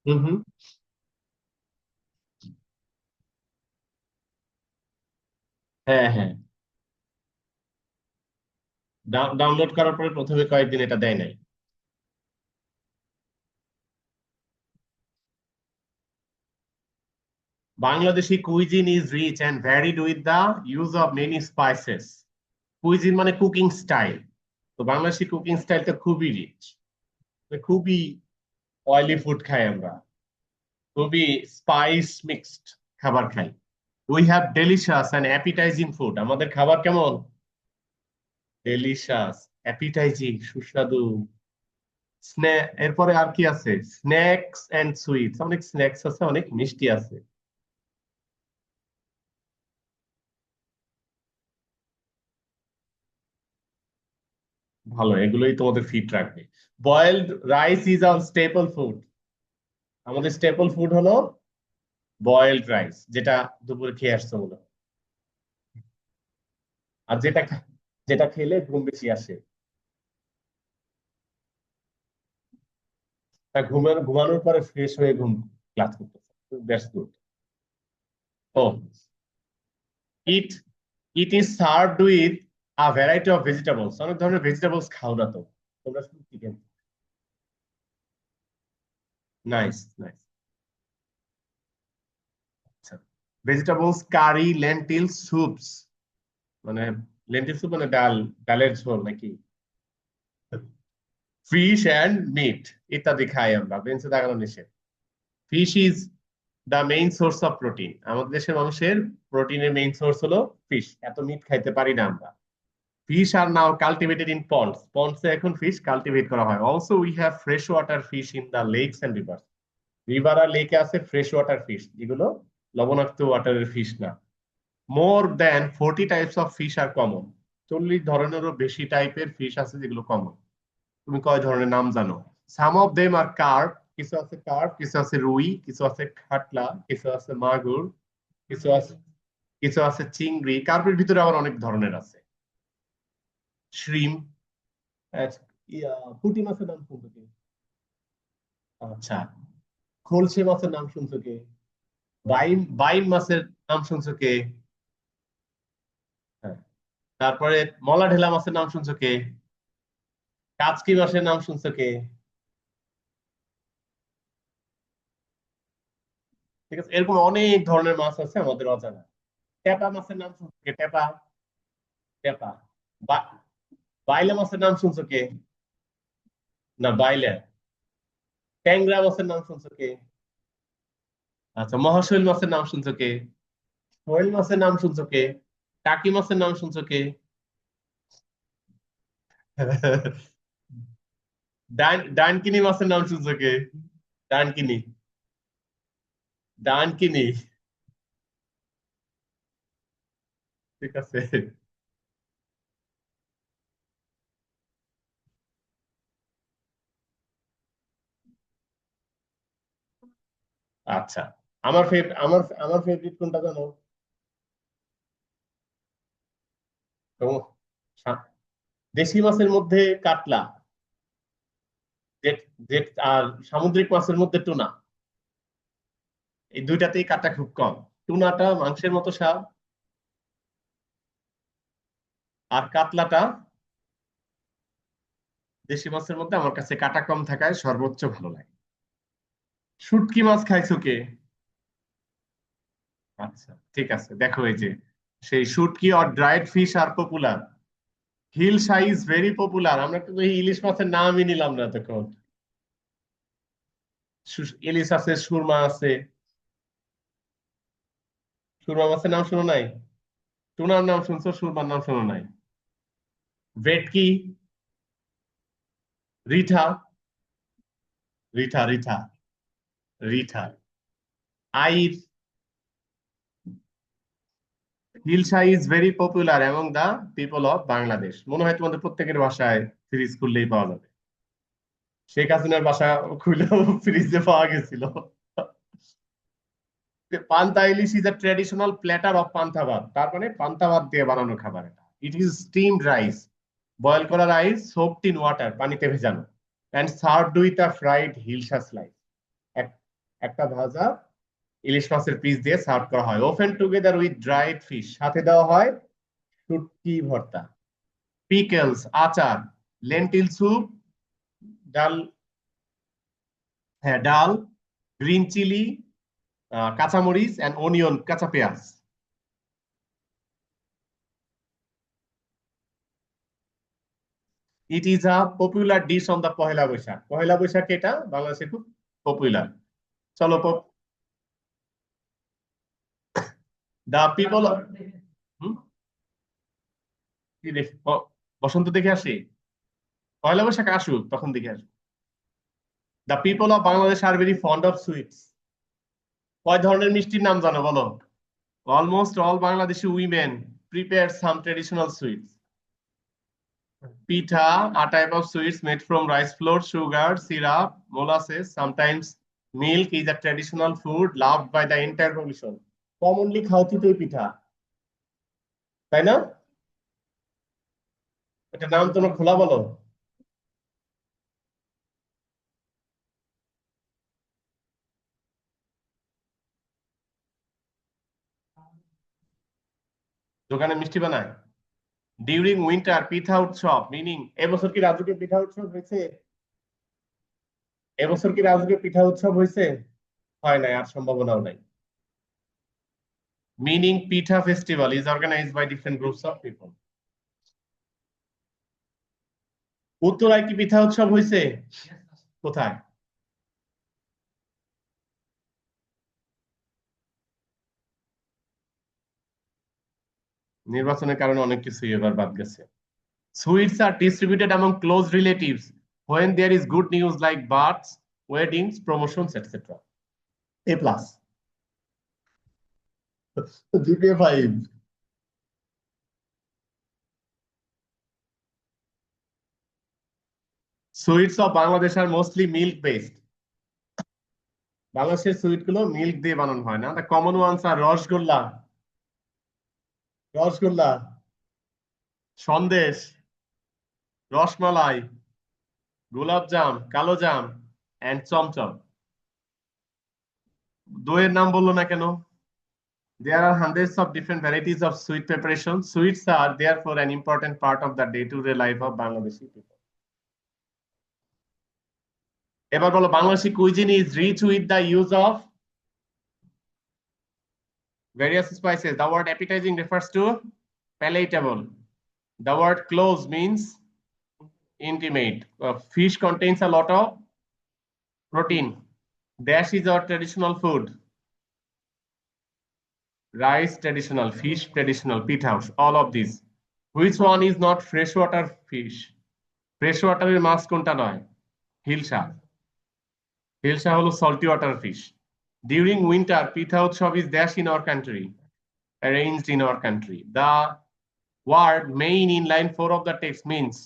হুম হুম। হ্যাঁ হ্যাঁ, ডাউনলোড করার পরে প্রথমে কয়েকদিন এটা দেয় নাই। Bangladeshi cuisine is rich and varied with the use of many spices. Cuisine মানে কুকিং স্টাইল। তো বাংলাদেশি কুকিং স্টাইলটা খুবই রিচ, খুবই অয়েলি ফুড খাই আমরা, খুবই স্পাইস মিক্সড খাবার খাই। We have delicious and appetizing food. আমাদের খাবার কেমন? ডেলিশিয়াস, অ্যাপিটাইজিং, সুস্বাদু। এরপরে আর কি আছে? স্ন্যাক্স এন্ড সুইটস, অনেক স্ন্যাক্স আছে, অনেক মিষ্টি আছে। ভালো, এগুলোই তোমাদের ফিট রাখবে। Boiled rice is our staple food. আমাদের স্টেপল ফুড হলো বয়েলড রাইস, যেটা দুপুরে খেয়ে আসছো মনে হয়। আর যেটা খেলে ঘুম বেশি আসে। তা ঘুমানোর পরে ফ্রেশ হয়ে ক্লাস করতেছে, দ্যাটস গুড। ও, it it is served with a variety of vegetables. অনেক ধরনের ভেজিটেবলস খাও না তো, তোমরা শুধু চিকেন। Nice nice. আচ্ছা, ভেজিটেবলস কারি, লেন্টিল স্যুপস, মানে লেন্টিল স্যুপ মানে ডালের ঝোল নাকি? ফিশ অ্যান্ড মিট ইত্যাদি খাই আমরা, বেঞ্চে দাঁড়ানো নিষেধ। Fish is the main source of protein. আমাদের দেশের মানুষের প্রোটিনের মেইন সোর্স হলো ফিশ, এত মিট খাইতে পারি না আমরা। Fish are now cultivated in ponds, পন্ডসে এখন ফিশ কাল্টিভেট করা হয়। Also we have fresh water fish in the lakes and rivers. River আর লেকে আছে ফ্রেশ ওয়াটার ফিশ, যেগুলো লবণাক্ত ওয়াটারের ফিশ না। More than 40 types of fish are common. 40 ধরনেরও বেশি টাইপের ফিশ আছে যেগুলো কমন। তুমি কয় ধরনের নাম জানো? সাম অফ দেম আর কার্প, কিছু আছে কার্প, কিছু আছে রুই, কিছু আছে কাতলা, কিছু আছে মাগুর, কিছু আছে চিংড়ি। কার্পের ভিতরে আবার অনেক ধরনের আছে। শ্রিম, পুঁটি মাছের নাম শুনছো কি? আচ্ছা, খলসে মাছের নাম শুনছো কে? বাইম বাইম মাছের নাম শুনছো কে? হ্যাঁ। তারপরে মলা ঢেলা মাছের নাম শুনছো কে? কাচকি মাছের নাম শুনছো কে? ঠিক আছে, এরকম অনেক ধরনের মাছ আছে আমাদের অজানা। টেপা মাছের নাম শুনছো কে? টেপা, টেপা। বা- বাইলা মাছের নাম শুনছো কে? না, বাইলা। ট্যাংরা মাছের নাম শুনছো কে? আচ্ছা, মহাশৈল মাছের নাম শুনছো কে? শৈল মাছের নাম শুনছো কে? টাকি মাছের নাম শুনছো কে? ডানকিনি মাছের নাম শুনছো কে? ডানকিনি, ডানকিনি। ঠিক আছে। আচ্ছা, আমার ফেভারিট কোনটা জানো? তো দেশি মাছের মধ্যে কাতলা, জেট জেট, আর সামুদ্রিক মাছের মধ্যে টুনা। এই দুইটাতেই কাটা খুব কম। টুনাটা মাংসের মতো স্বাদ, আর কাতলাটা দেশি মাছের মধ্যে আমার কাছে কাটা কম থাকায় সর্বোচ্চ ভালো লাগে। শুটকি মাছ খাইছো কে? আচ্ছা, ঠিক আছে, দেখো এই যে সেই shutki or dried fish are popular. Hilsa's very popular. আমরা কিন্তু এই ইলিশ মাছের নামই নিলাম না তখন। ইলিশ আছে, সুরমা আছে। সুরমা মাছের নাম শোনো নাই? টুনার নাম শুনছো, সুরমার নাম শোনো নাই? ভেটকি, রিঠা, রিঠা রিঠা, রিঠা, আইর। Hilsa is very popular among the people of Bangladesh. মনে হয় তোমাদের প্রত্যেকের বাসায় ফ্রিজ খুললেই পাওয়া যাবে। শেখ হাসিনার বাসা খুলেও ফ্রিজে পাওয়া গেছিল। Panta ilish is a traditional platter of panta bhat. তার মানে পান্তা ভাত দিয়ে বানানো খাবার এটা। It is steamed rice, boil করা রাইস সোকড ইন ওয়াটার, পানিতে ভেজানো, and served with a fried hilsa slice. একটা ভাজা ইলিশ মাছের পিস দিয়ে সার্ভ করা হয়। Often together with dried fish, সাথে দেওয়া হয় শুটকি ভর্তা, পিকেলস আচার, লেন্টিল স্যুপ, ডাল, হ্যাঁ ডাল, গ্রিন চিলি, কাঁচামরিচ এন্ড অনিয়ন, কাঁচা পেঁয়াজ। It is a popular dish on the Pohela Boishakh. Pohela Boishakh এটা বাংলাদেশে খুব পপুলার। চলো দা পিপল, কি দেখি বসন্ত দেখে আসি, পয়লা বৈশাখ আসুক তখন দেখে আসবো। The people of Bangladesh are very fond of sweets. কয় ধরনের মিষ্টির নাম জানো বলো? Almost all Bangladeshi women prepare some traditional sweets. Pitha, a type of sweets made from rice flour, sugar, syrup, molasses, sometimes milk, is a traditional food loved by the entire population. Commonly খাওয়াতি তো পিঠা, তাই না? এটা নাম তোমরা খোলা বলো। দোকানে মিষ্টি বানায় ডিউরিং উইন্টার পিঠা উৎসব, মিনিং এবছর কি রাজুকে পিঠা উৎসব হয়েছে? এবছর কি রাজুকে পিঠা উৎসব হয়েছে? হয় নাই, আর সম্ভাবনাও নাই। Meaning pitha festival is organised by different groups of people. উত্তরায় কি পিঠা উৎসব হয়েছে? কোথায়? নির্বাচনের কারণে অনেক কিছুই এবার বাদ গেছে। Sweets R distributed among close relatives when there is good news like births, weddings, promotions, etc. A plus. GPA 5. Sweets of Bangladesh are mostly milk based. বাংলাদেশের সুইট গুলো মিল্ক দিয়ে বানানো হয় না। The common ones are rosogolla, rosogolla, sandesh, rasmalai, golap jam, kalojam and chamcham. দইয়ের নাম বললো না কেন? There are hundreds of different varieties of sweet preparation. Sweets are therefore an important part of the day-to-day life of Bangladeshi people. এবার বলো, Bangladeshi cuisine is rich with the use of various spices. The word appetizing refers to palatable. The word close means intimate. Fish contains a lot of protein. Dash is our traditional food. Rice traditional, fish traditional, pitha, all of these. Which one is not freshwater fish? Freshwater এর মাছ কোনটা নয়? হিলসা। হিলসা হলো salty water fish. During winter, pitha utsav is dash in our country, arranged in our country. The word main in line 4 of the text means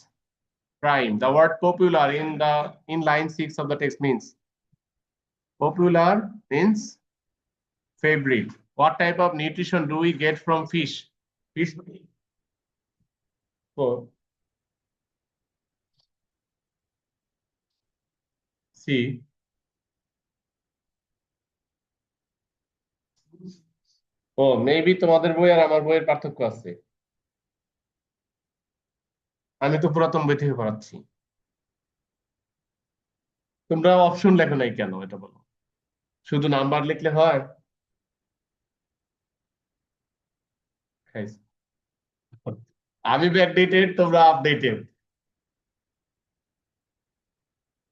prime. The word popular in line 6 of the text means popular means favorite. What type of nutrition do we get from fish? Fish. Oh, see. O maybe তোমাদের বই আর আমার বইয়ের পার্থক্য আছে। আমি তো পুরাতন বই থেকে পড়াচ্ছি। তোমরা অপশন লেখো নাই কেন এটা বলো? শুধু নাম্বার লিখলে হয়? আমি ব্যাকডেটেড, তোমরা আপডেটেড।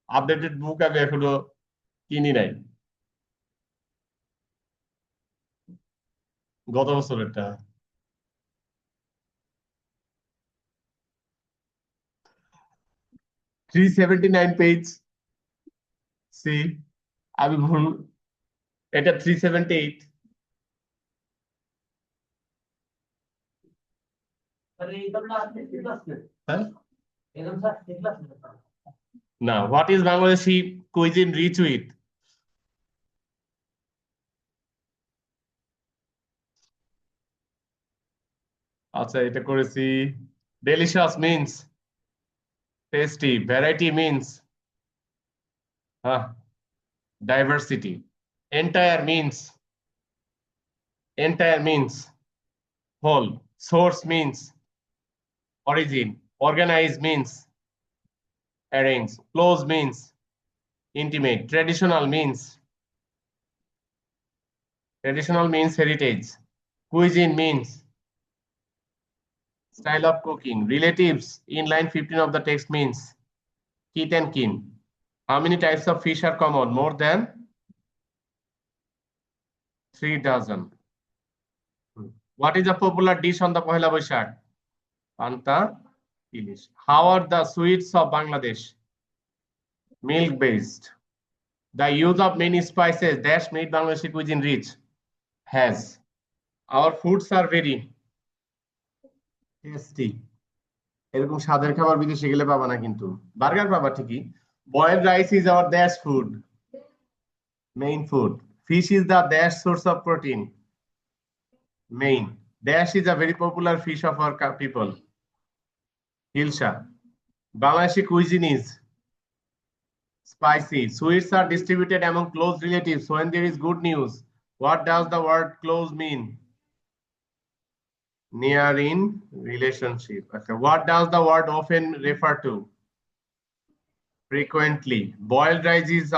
আপডেটেড বুক আমি এখনো কিনি নাই, গত বছরেরটা। 379 পেজ। সি, আমি ভুল, এটা 378। হ্যাঁ না, what is Bangladeshi cuisine rich with? আচ্ছা এটা করেছি। Delicious means tasty, variety means হ্যাঁ diversity. Entire means whole. Source means origin. Organize means arrange. Close means intimate. Traditional means heritage. Cuisine means style of cooking. Relatives in line 15 of the text means kith and kin. How many types of fish are common? More than 3 dozen. What is a popular dish on the Pohela Boishak? Panta ilish. How are the sweets of Bangladesh? Milk based. The use of many spices dash made Bangladeshi cuisine rich. Has. Our foods are very tasty. এরকম স্বাদের খাবার বিদেশে গেলে পাবা না কিন্তু burger পাবা ঠিকই boiled rice is our dash food main food fish is the dash source of protein main dash is a very popular fish of our people hilsa Bangladeshi cuisine is spicy sweets are distributed among close relatives when there is good news what does the word close mean near in relationship okay what does the word often refer to frequently boiled rice is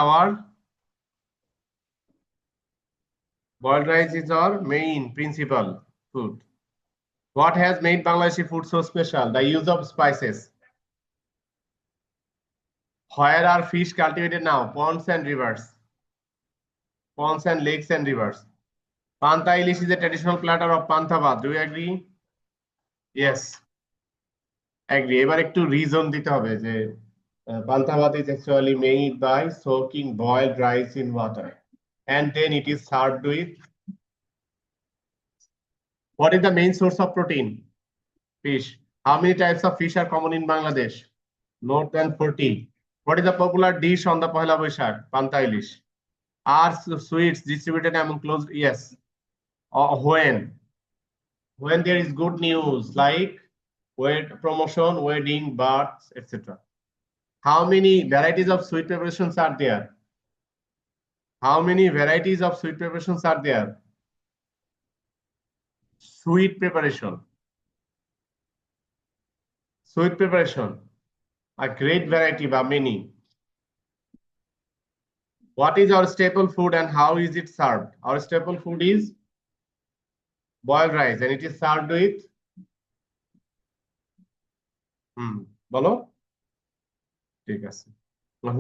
our main principal food what has made Bangladeshi food so special the use of spices where are fish cultivated now ponds and rivers ponds and lakes and rivers panta ilish is a traditional platter of panthabad do you agree yes agree এবার একটু reason দিতে হবে যে panthabad is actually made by soaking boiled rice in water and then it is served with what is the main source of protein fish how many types of fish are common in Bangladesh more than 40 what is the popular dish on the Pohela Boishak panta ilish are sweets distributed among close yes when there is good news like promotion wedding births etc how many varieties of sweet preparations are there how many varieties of sweet preparations are there sweet preparation a great variety but many what is our staple food and how is it served our staple food is boiled rice and it is served with bolo ঠিক আছে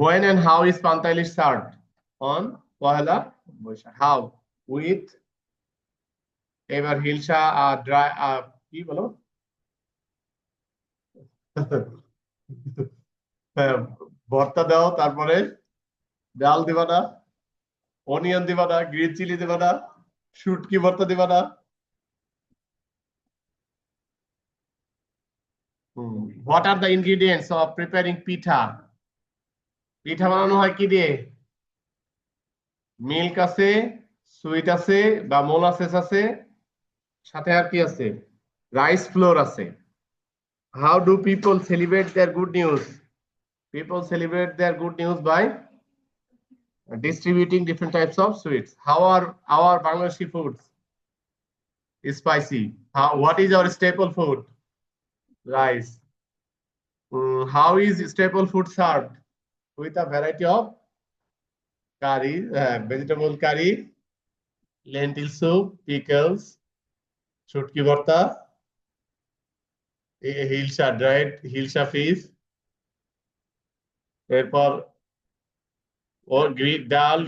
when and how is panta ilish served on Pohela Boishakh how with এবার hilsa dry কি বলো ভর্তা দাও তারপরে ডাল দিবা না অনিয়ন দিবা না গ্রিন চিলি দিবা না শুটকি ভর্তা দিবা না what are the ingredients of preparing পিঠা পিঠা বানানো হয় কি দিয়ে মিল্ক আছে সুইট আছে বা মোলাসেস আছে সাথে আর কি আছে রাইস ফ্লোর আছে how do people celebrate their good news people celebrate their good news by distributing different types of sweets how are our Bangladeshi foods spicy what is our staple food rice how is staple food served with a variety of curry vegetable curry lentil soup pickles শুটকি ভর্তা hilsa dried hilsa fish এরপর or dal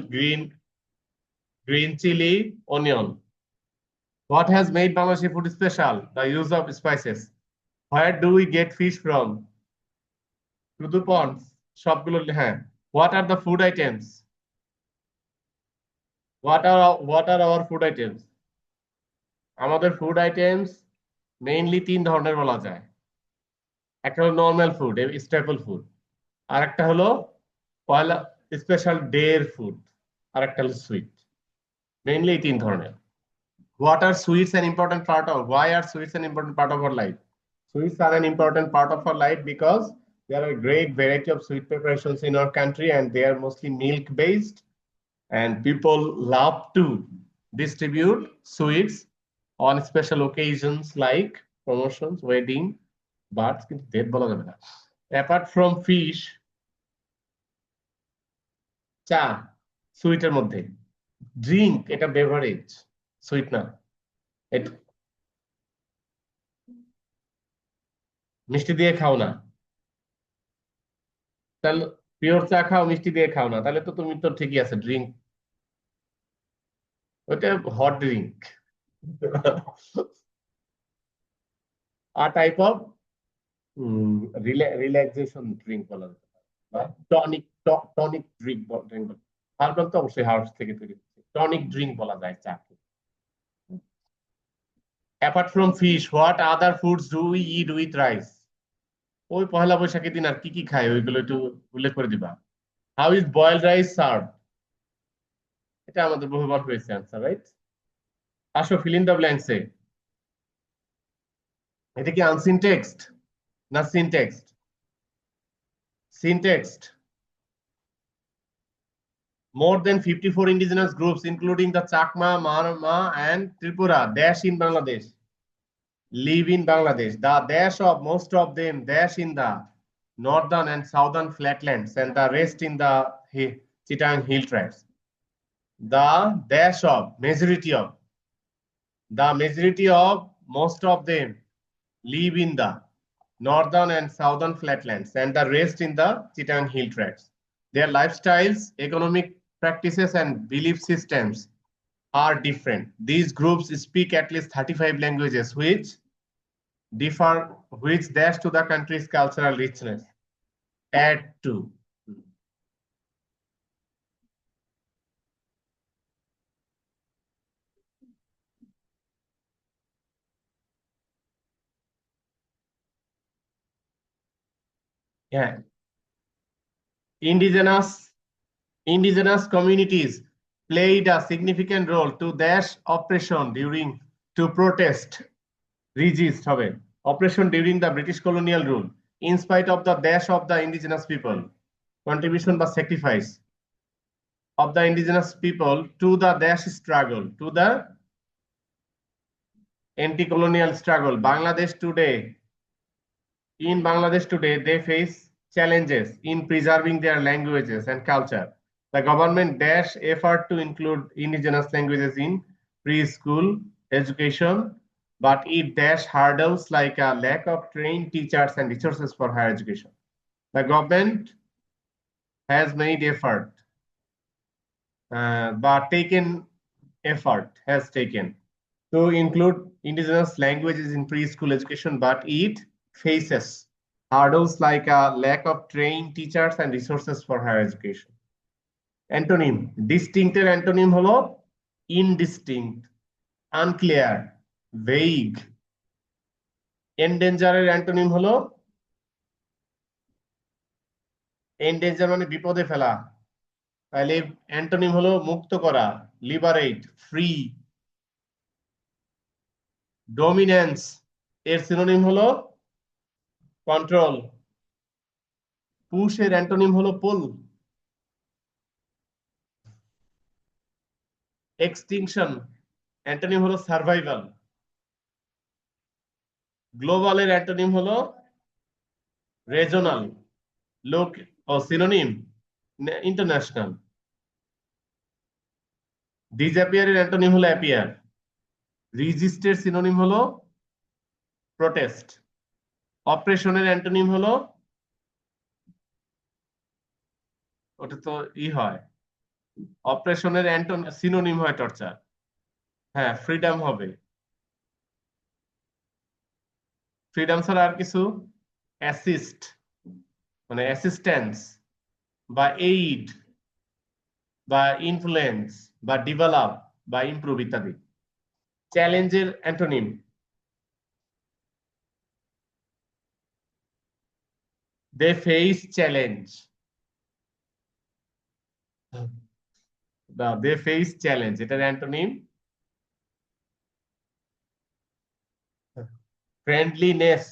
green chili onion what has made Bangladeshi food special the use of spices where do we get fish from to the ponds সবগুলো হ্যাঁ what are the food items what are our food items আমাদের food items mainly 3 ধরনের বলা যায় একটা হলো normal food staple food আর একটা হলো পয়লা স্পেশাল ডের ফুড আর একটা হলো সুইট মেইনলি 3 ধরনের what are sweets an important part of why are sweets an important part of our life sweets are an important part of our life because there are a great variety of sweet preparations in our country and they are mostly milk based and people love to distribute sweets on special occasions like promotions, wedding, but কিন্তু date বলা যাবে না। Apart from fish, চা সুইটের মধ্যে, drink এটা beverage, sweet না। মিষ্টি দিয়ে খাও না, তাহলে পিওর চা খাও, মিষ্টি দিয়ে খাও না, তাহলে তো তুমি তো ঠিকই আছে, ড্রিঙ্ক ওইটা হট ড্রিঙ্ক। আর টাইপ অফ রিল্যাক্সেশন ড্রিঙ্ক বলা যেতে পারে, বা tonic, tonic drink drink. Herbal তো অবশ্যই হার্বস থেকে তৈরি হচ্ছে, টনিক ড্রিঙ্ক বলা যায় চাকে। Apart from fish, what other foods do we it with rice? ওই পহেলা বৈশাখের দিন আর কি কি খায় ওইগুলো একটু উল্লেখ করে দিবা। How is boiled rice serve? এটা আমাদের বহুবার হয়েছে আনসার, রাইট? আসো ফিল ইন দ্য ব্ল্যাঙ্কসে। এটা কি আনসিন টেক্সট না seen text? Seen text. More than 54 indigenous groups, including the Chakma, Marma, and Tripura, dash in Bangladesh, live in Bangladesh. The dash of most of them dash in the northern and southern flatlands, and the rest in the Chittagong hill tracts. The dash of majority of most of them live in the northern and southern flatlands, and the rest in the Chittagong hill tracts. Their lifestyles, economic practices, and belief systems are different. These groups speak at least 35 languages, which dash to the country's cultural richness. Add to. Yeah. Indigenous communities played a significant role to dash oppression to protest, resist oppression during the British colonial rule. In spite of the dash of the indigenous people, contribution বা sacrifice of the indigenous people to the dash struggle, to the anti-colonial struggle, Bangladesh today, they face challenges in preserving their languages and culture. The government dash effort to include indigenous languages in preschool education, but it dash hurdles like a lack of trained teachers and resources for higher education. The government has made effort, but has taken to include indigenous languages in preschool education, but it faces hurdles like a lack of trained teachers and resources for higher education. Antonym, distinct এর antonym হলো indistinct, unclear, vague. Endanger এর antonym হলো endanger মানে বিপদে ফেলা, তাহলে antonym হলো মুক্ত করা, liberate, free. Dominance এর synonym হলো control. Push এর antonym হলো pull. Extinction antonym হলো survival. Global এর antonym হলো regional. Synonym international. Disappear এর antonym হলো appear. Resist এর synonym হলো protest. Oppression এর antonym হলো, ওটা তো হয়, অপারেশন এর সিনোনিম হয় টর্চার। হ্যাঁ, ফ্রিডম হবে। ফ্রিডম ছাড়া আর কিছু, অ্যাসিস্ট মানে অ্যাসিস্ট্যান্স বা এইড বা ইনফ্লুয়েন্স বা ডেভেলপ বা ইমপ্রুভ ইত্যাদি। চ্যালেঞ্জের antonym they face challenge, they face challenge, এটার antonym friendliness.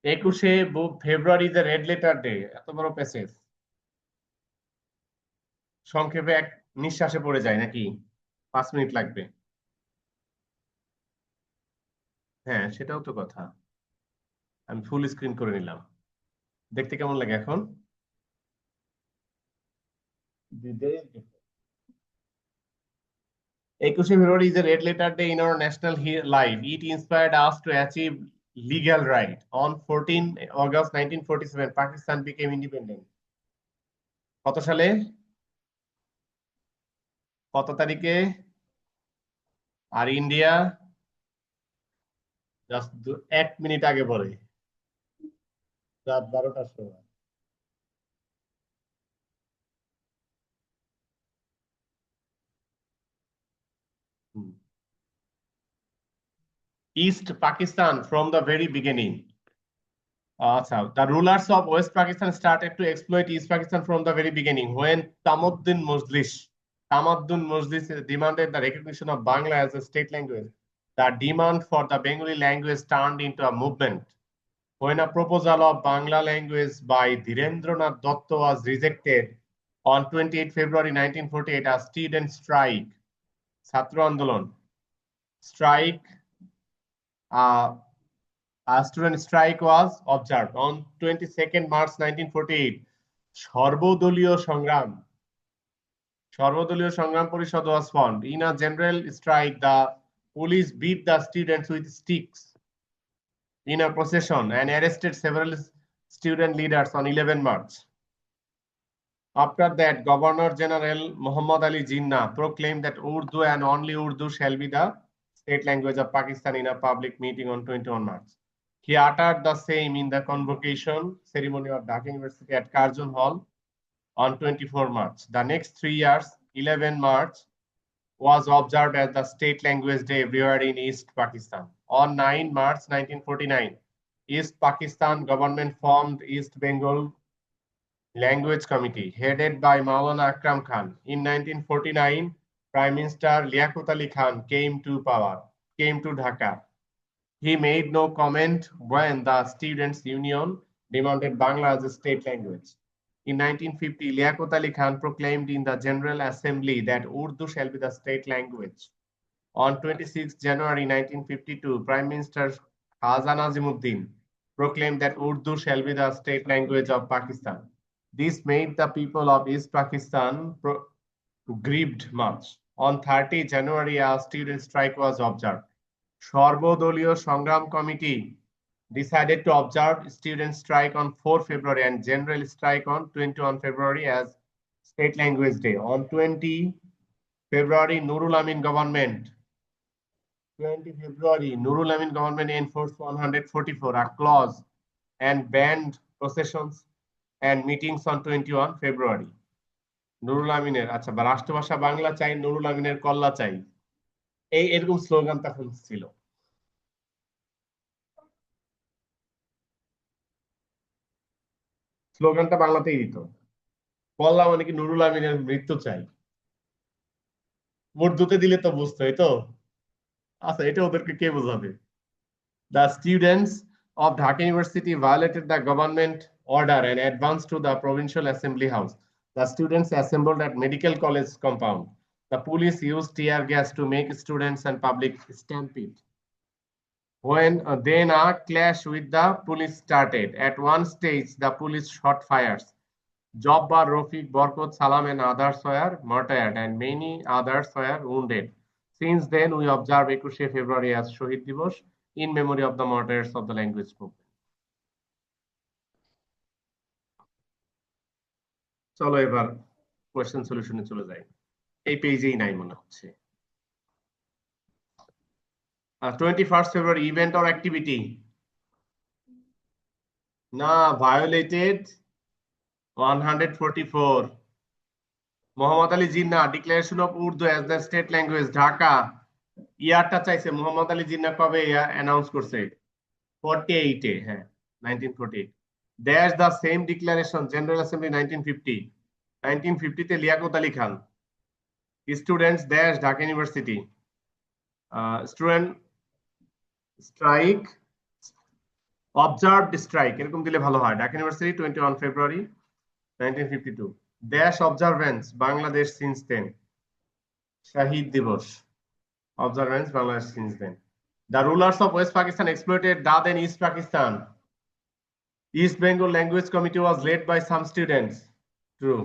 21 February the red letter day, এত বড় প্যাসেজ সংক্ষেপে এক নিঃশ্বাসে পড়ে যায় নাকি? 5 মিনিট লাগবে। হ্যাঁ, সেটাও তো কথা। আমি ফুল স্ক্রিন করে নিলাম, দেখতে কেমন লাগে এখন? Equity February is a red letter day in our national life. It inspired us to achieve legal right. On 14 August 1947, Pakistan became independent. কত সালে? কত তারিখে? আর ইন্ডিয়া? জাস্ট 1 মিনিট আগে পরে, রাত 12টার সময়। East Pakistan from the very beginning. The rulers of West Pakistan started to exploit East Pakistan from the very beginning when Tamaddun Mojlis demanded the recognition of Bangla as a state language. The demand for the Bengali language turned into a movement. When a proposal of Bangla language by Dhirendranath Dutta was rejected on 28 February 1948, a student strike, Chhatra Andolon, strike, uh, a student strike was observed on 22nd March 1948. সর্বদলীয় সংগ্রাম পরিষদ was formed. In a general strike, the police beat the students with sticks in a procession and arrested several student leaders on 11 March. After that, Governor General Muhammad Ali Jinnah proclaimed that Urdu and only Urdu shall be the state language of Pakistan in a public meeting on 21 March. He uttered the same in the convocation ceremony of Dhaka University at Karjan Hall on 24 March. The next 3 years, 11 March was observed as the state language day everywhere in East Pakistan. On 9 March 1949, East Pakistan government formed East Bengal Language Committee, headed by Maulana Akram Khan. In 1949, Prime Minister Liaquat Ali Khan came to Dhaka. He made no comment when the Students' Union demanded Bangla as a state language. In 1950, Liaquat Ali Khan proclaimed in the General Assembly that Urdu shall be the state language. On 26 January 1952, Prime Minister Khaja Nazimuddin proclaimed that Urdu shall be the state language of Pakistan. This made the people of East Pakistan grieved much. On 30 January, a student strike was observed. সর্বদলীয় সংগ্রাম committee decided to observe student strike on 4 February and general strike on 21 February as State Language Day. On 20 February, Nurul Amin government enforced 144, a clause, and banned processions and meetings on 21 February. Nurul আমিনের, আচ্ছা, রাষ্ট্রভাষা বাংলা চাই, নুরুল আমিনের কল্লা চাই, এরকম slogan তখন ছিল। স্লোগানটা বাংলাতেই দিত, কল্লা মানে কি নুরুল আমিনের মৃত্যু চাই, উর্দুতে দিলে তো বুঝতোই তো। আচ্ছা, এটা ওদেরকে কে বোঝাবে? The students of Dhaka University violated the government order and advanced to the Provincial Assembly House. The students assembled at Medical College compound. The police used tear gas to make students and public stampede. When then a clash with the police started. At one stage, the police shot fires. Jabbar, Rafiq, Barkot, Salam and others were martyred and many others were wounded. Since then, we observe 21 February as Shohid Divos in memory of the martyrs of the language movement. চলো এবার question সলিউশনে চলে যাই। এই পেজেই নাই মনে হচ্ছে। 21st February event or activity? না, violated 144. Mohammad Ali Jinnah declaration of Urdu as the state language, Dhaka. ইয়ারটা চাইছে মোহাম্মদ আলী জিন্না কবে অ্যানাউন্স করছে? 48-এ, হ্যাঁ, 1948। There's the same declaration, General Assembly 1950. 1950-তে Liaquat Ali Khan. Students dash Dhaka University. Student strike observed strike এরকম দিলে ভালো হয়। Dhaka university 21 February 1952। দেশ অবজারভেন্স বাংলাদেশ সিন্স দেন। শহীদ দিবস observance Bangladesh since then. The rulers of West Pakistan exploited Dad and East Pakistan. East Bengal Language Committee was led by some students. True.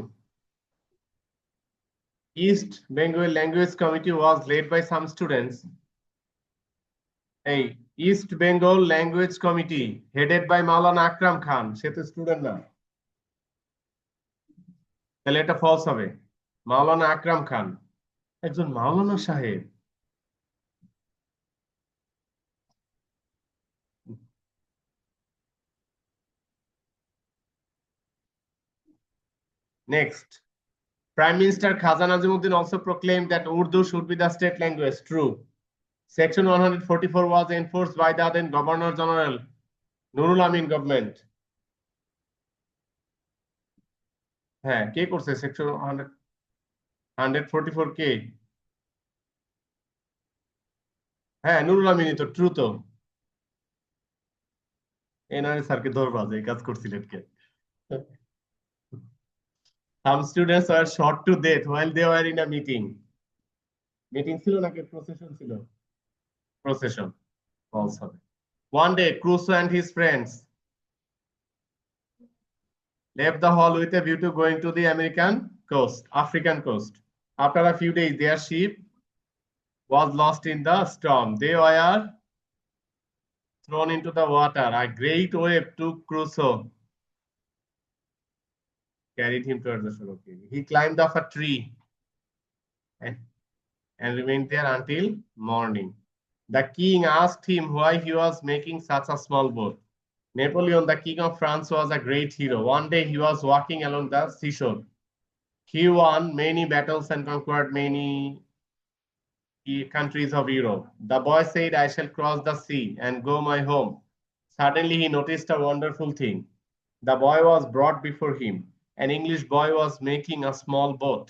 East Bengal Language Committee was led by some students. এই East Bengal language committee headed by Maulana Akram Khan, সে তো student না, তাহলে এটা false হবে। মাওলানা আকরাম খান একজন মাওলানা সাহেব। Next, Prime Minister Khaza Nazimuddin also proclaimed that Urdu should be the state language. True. Section 144 was enforced by the then Governor General Nurul Amin government. হ্যাঁ, কে করছে সেকশন 144 কে? হ্যাঁ, নুরুল আমিনই তো। ট্রু তো। এনআরএ স্যারকে ধরবা যে এই কাজ করছিলেন কে? Some students were shot to death while they were in a meeting. Meeting ছিল নাকি প্রসেশন ছিল? প্রসেশন। ফলস হবে। One day, Crusoe and his friends left the hall with a view to going to the African coast. After a few days, their ship was lost in the storm. They were thrown into the water. A great wave took Crusoe, carried him towards the shore. Okay. He climbed off a tree and, and remained there until morning. The king asked him why he was making such a small boat. Napoleon, the king of France, was a great hero. One day he was walking along the seashore. He won many battles and conquered many countries of Europe. The boy said, I shall cross the sea and go my home. Suddenly he noticed a wonderful thing. The boy was brought before him. An English boy was making a small boat.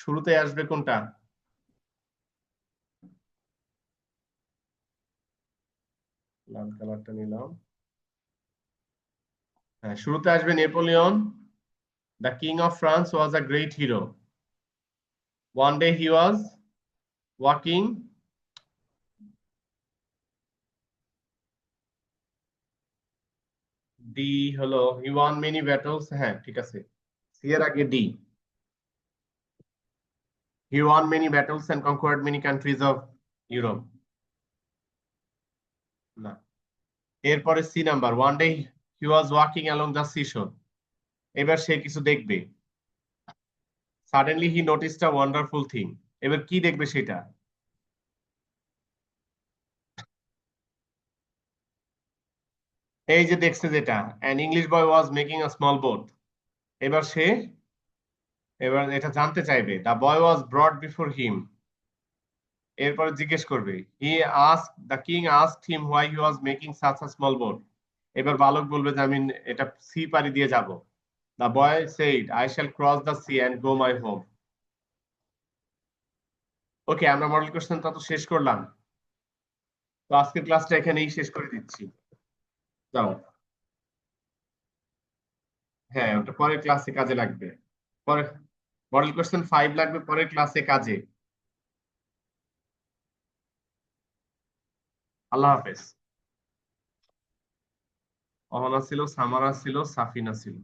শুরুতে আসবে কোনটা? লাল কালারটা নিলাম। হ্যাঁ, শুরুতে আসবে Napoleon. The king of France was a great hero. One day he was walking D হলো he won many battles। হ্যাঁ, ঠিক আছে। সি এর আগে D. He won many battles and conquered many countries of Europe. না, এরপরে C number. One day he was walking along the seashore. এবার সে কিছু দেখবে। Suddenly he noticed a wonderful thing. এবার কি দেখবে সেটা? এই যে দেখছে যেটা, an English boy was making a small boat. এবার সে এবার এটা জানতে চাইবে। The boy was brought before him. এরপরে জিজ্ঞেস করবে। The king asked him why he was making such a small boat. এবার বালক বলবে যে আমি এটা সি পাড়ি দিয়ে যাব। The boy said, I shall cross the sea and go my home. ওকে, আমরা মডেল কোশ্চেনটা তো শেষ করলাম। তো আজকের ক্লাসটা এখানেই শেষ করে দিচ্ছি। যাও। হ্যাঁ, ওটা পরের ক্লাসে কাজে লাগবে। পরে মডেল কোশ্চেন 5 লাগবে পরের ক্লাসে কাজে। আল্লাহ হাফেজ। অহনা ছিল, সামারা ছিল, সাফিনা ছিল।